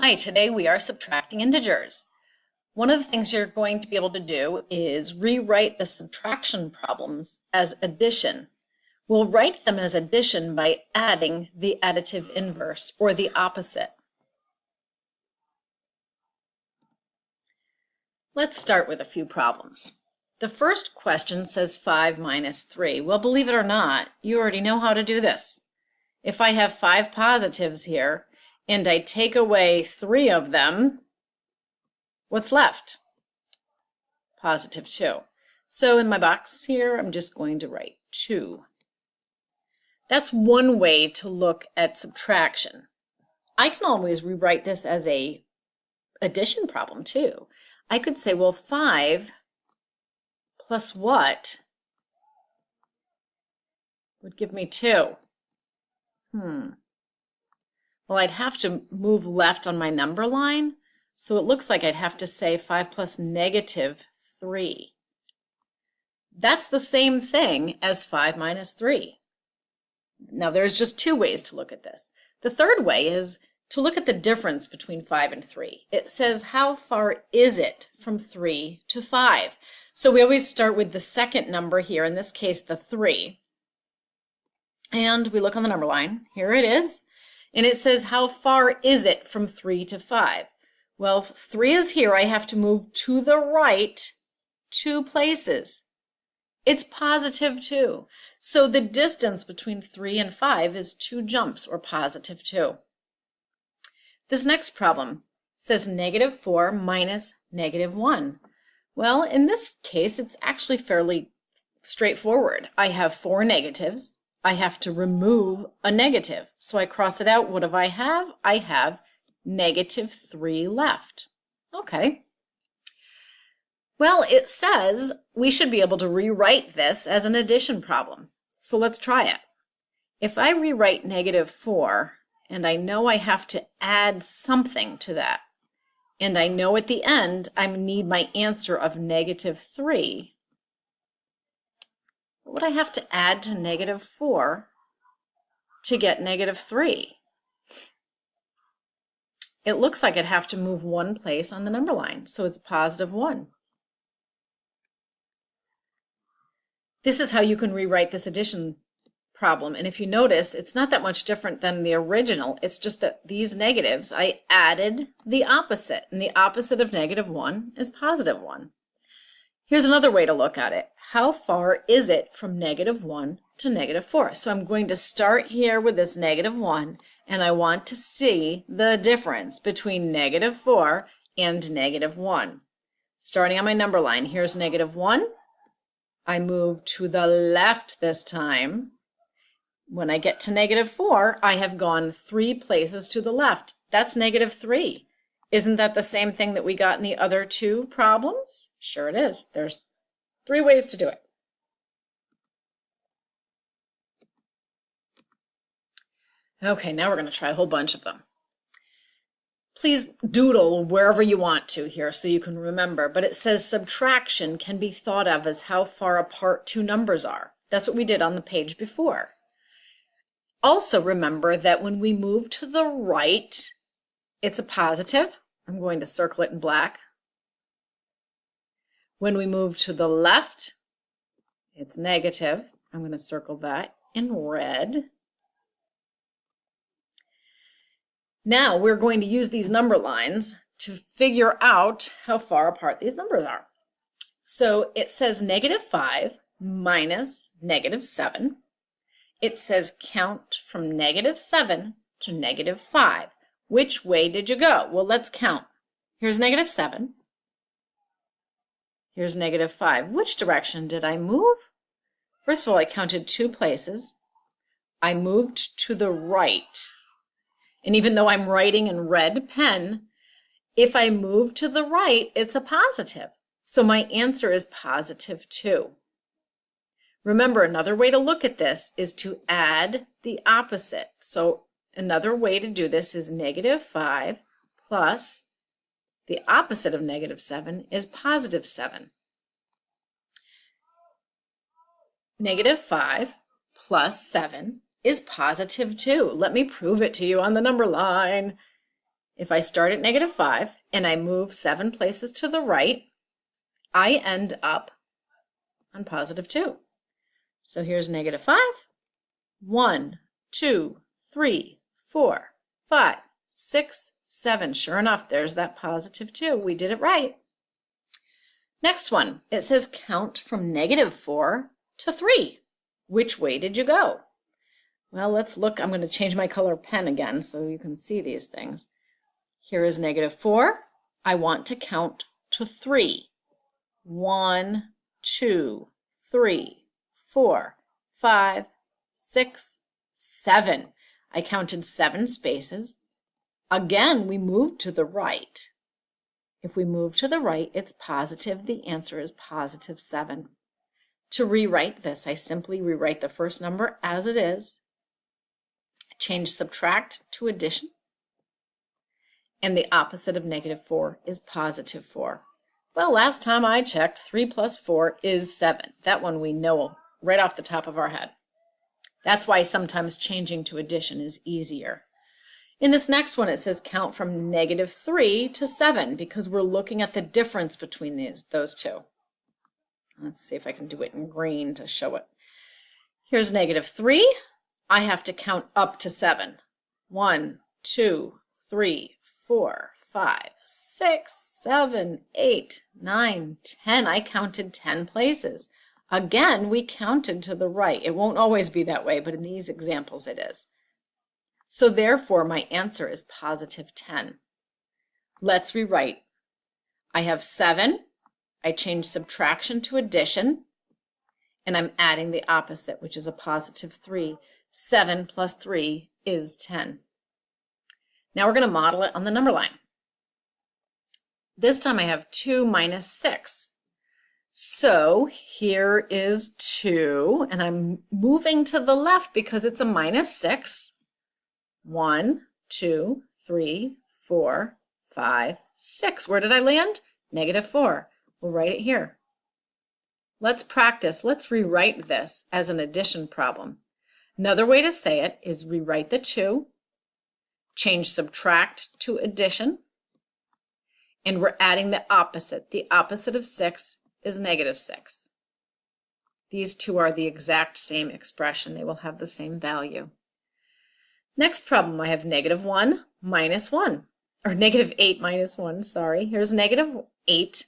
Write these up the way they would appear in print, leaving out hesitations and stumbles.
Hi, today we are subtracting integers. One of the things you're going to be able to do is rewrite the subtraction problems as addition. We'll write them as addition by adding the additive inverse, or the opposite. Let's start with a few problems. The first question says 5 minus 3. Well, believe it or not, you already know how to do this. If I have 5 positives here, and I take away 3 of them, what's left? Positive 2. So in my box here, I'm just going to write 2. That's one way to look at subtraction. I can always rewrite this as a addition problem too. I could say, well, 5 plus what would give me 2? Well, I'd have to move left on my number line, so it looks like I'd have to say 5 plus negative 3. That's the same thing as 5 minus 3. Now, there's just two ways to look at this. The third way is to look at the difference between 5 and 3. It says, how far is it from 3 to 5? So we always start with the second number here, in this case, the 3. And we look on the number line. Here it is. And it says, how far is it from 3 to 5? Well, 3 is here. I have to move to the right 2 places. It's positive 2. So the distance between 3 and 5 is 2 jumps, or positive 2. This next problem says negative 4 minus negative 1. Well, in this case, it's actually fairly straightforward. I have 4 negatives. I have to remove a negative. So I cross it out. What do I have? I have negative 3 left. Okay. Well, it says we should be able to rewrite this as an addition problem. So let's try it. If I rewrite negative 4, and I know I have to add something to that, and I know at the end I need my answer of negative 3, what would I have to add to negative 4 to get negative 3? It looks like I'd have to move 1 place on the number line, so it's positive 1. This is how you can rewrite this addition problem, and if you notice, it's not that much different than the original. It's just that these negatives, I added the opposite, and the opposite of negative 1 is positive 1. Here's another way to look at it. How far is it from negative 1 to negative 4? So I'm going to start here with this negative 1, and I want to see the difference between negative 4 and negative 1. Starting on my number line, here's negative 1. I move to the left this time. When I get to negative 4, I have gone 3 places to the left. That's negative 3. Isn't that the same thing that we got in the other 2 problems? Sure it is. There's 3 ways to do it. Okay, now we're going to try a whole bunch of them. Please doodle wherever you want to here so you can remember, but it says subtraction can be thought of as how far apart 2 numbers are. That's what we did on the page before. Also remember that when we move to the right, it's a positive. I'm going to circle it in black. When we move to the left, it's negative. I'm going to circle that in red. Now we're going to use these number lines to figure out how far apart these numbers are. So it says negative 5 minus negative 7. It says count from negative 7 to negative 5. Which way did you go? Well, let's count. Here's negative 7. Here's negative 5. Which direction did I move? First of all, I counted 2 places. I moved to the right. And even though I'm writing in red pen, if I move to the right, it's a positive. So my answer is positive 2. Remember, another way to look at this is to add the opposite. So another way to do this is negative 5 plus the opposite of negative 7 is positive 7. Negative 5 plus 7 is positive 2. Let me prove it to you on the number line. If I start at -5 and I move 7 places to the right, I end up on +2. So here's -5, 1, 2, 3, 4, 5, 6, 7. Sure enough, there's that +2. We did it right. Next one, it says count from -4 to 3. Which way did you go? Well, let's look. I'm going to change my color pen again so you can see these things. Here is -4. I want to count to 3. 1, 2, 3, 4, 5, 6, 7. I counted 7 spaces. Again, we moved to the right. If we move to the right, it's positive. The answer is +7. To rewrite this, I simply rewrite the first number as it is, change subtract to addition, and the opposite of -4 is +4. Well, last time I checked, 3 plus 4 is 7. That one we know right off the top of our head. That's why sometimes changing to addition is easier. In this next one, it says count from -3 to 7 because we're looking at the difference between those two. Let's see if I can do it in green to show it. Here's -3. I have to count up to 7. 1, 2, 3, 4, 5, 6, 7, 8, 9, 10. I counted 10 places. Again, we counted to the right. It won't always be that way, but in these examples it is. So therefore, my answer is +10. Let's rewrite. I have 7. I change subtraction to addition, and I'm adding the opposite, which is a +3. 7 plus 3 is 10. Now we're going to model it on the number line. This time I have 2 minus 6. So here is 2, and I'm moving to the left because it's a -6. 1, 2, 3, 4, 5, 6. Where did I land? -4. We'll write it here. Let's practice. Let's rewrite this as an addition problem. Another way to say it is rewrite the 2, change subtract to addition, and we're adding the opposite. The opposite of 6 is -6. These two are the exact same expression. They will have the same value. Next problem, I have -1 minus 1, or -8 minus 1, sorry. Here's -8.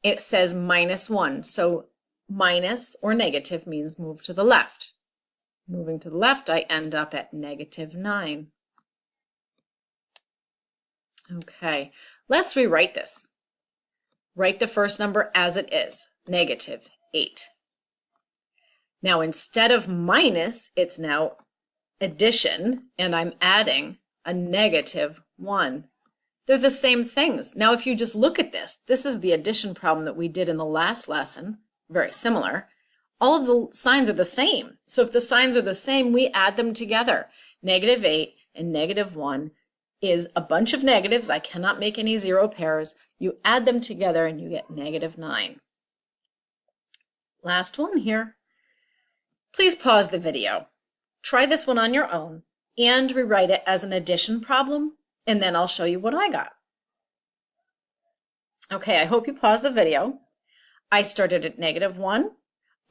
It says -1, so minus or negative means move to the left. Moving to the left, I end up at -9. Okay, let's rewrite this. Write the first number as it is, -8. Now instead of minus, it's now addition, and I'm adding a -1. They're the same things. Now if you just look at this, this is the addition problem that we did in the last lesson, very similar. All of the signs are the same. So if the signs are the same, we add them together. -8 and -1 is a bunch of negatives. I cannot make any zero pairs. You add them together and you get -9. Last one here. Please pause the video. Try this one on your own and rewrite it as an addition problem, and then I'll show you what I got. Okay, I hope you paused the video. I started at -1.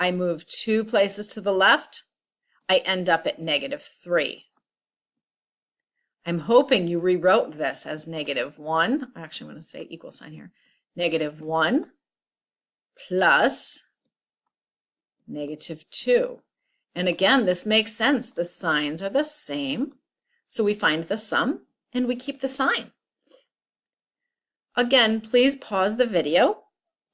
I moved 2 places to the left. I end up at -3. I'm hoping you rewrote this as -1. Actually, I'm going to say equal sign here. -1 plus -2. And again, this makes sense. The signs are the same. So we find the sum and we keep the sign. Again, please pause the video.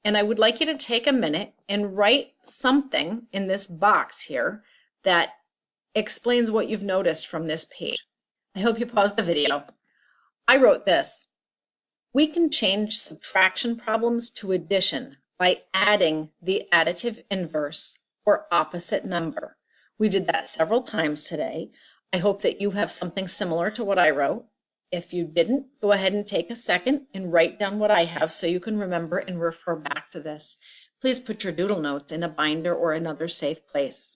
And I would like you to take a minute and write something in this box here that explains what you've noticed from this page. I hope you paused the video. I wrote this. We can change subtraction problems to addition by adding the additive inverse or opposite number. We did that several times today. I hope that you have something similar to what I wrote. If you didn't, go ahead and take a second and write down what I have so you can remember and refer back to this. Please put your doodle notes in a binder or another safe place.